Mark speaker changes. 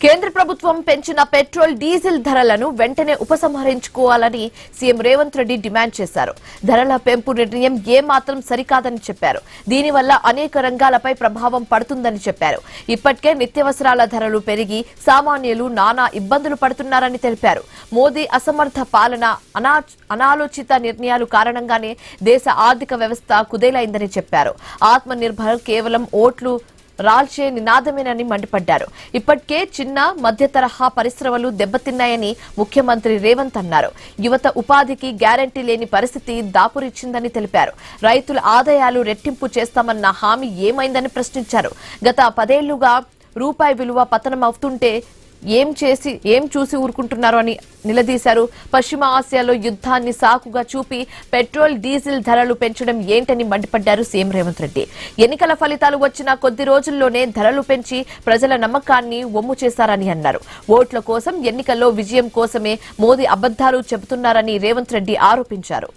Speaker 1: కేంద్ర ప్రభుత్వం పెంచిన పెట్రోల్ డీజిల్ ధరలను వెంటనే ఉపసంహరించుకోవాలని సీఎం రేవంత్ రెడ్డి డిమాండ్ చేశారు. ధరల పెంపు నిర్ణయం ఏమాత్రం సరికాదని చెప్పారు. దీనివల్ల అనేక రంగాలపై ప్రభావం పడుతుందని చెప్పారు. ఇప్పటికే నిత్యావసరాల ధరలు పెరిగి సామాన్యులు నానా ఇబ్బందులు పడుతున్నారని తెలిపారు. మోదీ అసమర్థ పాలన, అనాలోచిత నిర్ణయాలు కారణంగానే దేశ ఆర్థిక వ్యవస్థ కుదేలైందని చెప్పారు. ఆత్మ నిర్భర్ కేవలం ఓట్లు రాల్చే నినాదమేనని మండిపడ్డారు. ఇప్పటికే చిన్న మధ్య తరహా పరిశ్రమలు దెబ్బతిన్నాయని ముఖ్యమంత్రి రేవంత్ అన్నారు. యువత ఉపాధికి గ్యారంటీ లేని పరిస్థితి దాపురిచ్చిందని తెలిపారు. రైతుల ఆదాయాలు రెట్టింపు చేస్తామన్న హామీ ఏమైందని ప్రశ్నించారు. గత 10 ఏళ్లుగా రూపాయి విలువ పతనం అవుతుంటే ఏం చూసి ఊరుకుంటున్నారు అని నిలదీశారు. పశ్చిమ ఆసియాలో యుద్ధాన్ని సాకుగా చూపి పెట్రోల్ డీజిల్ ధరలు పెంచడం ఏంటని మండిపడ్డారు సీఎం రేవంత్ రెడ్డి. ఎన్నికల ఫలితాలు వచ్చిన కొద్ది రోజుల్లోనే ధరలు పెంచి ప్రజల నమ్మకాన్ని వమ్ము చేశారని అన్నారు. ఓట్ల కోసం, ఎన్నికల్లో విజయం కోసమే మోదీ అబద్దాలు చెబుతున్నారని రేవంత్ రెడ్డి ఆరోపించారు.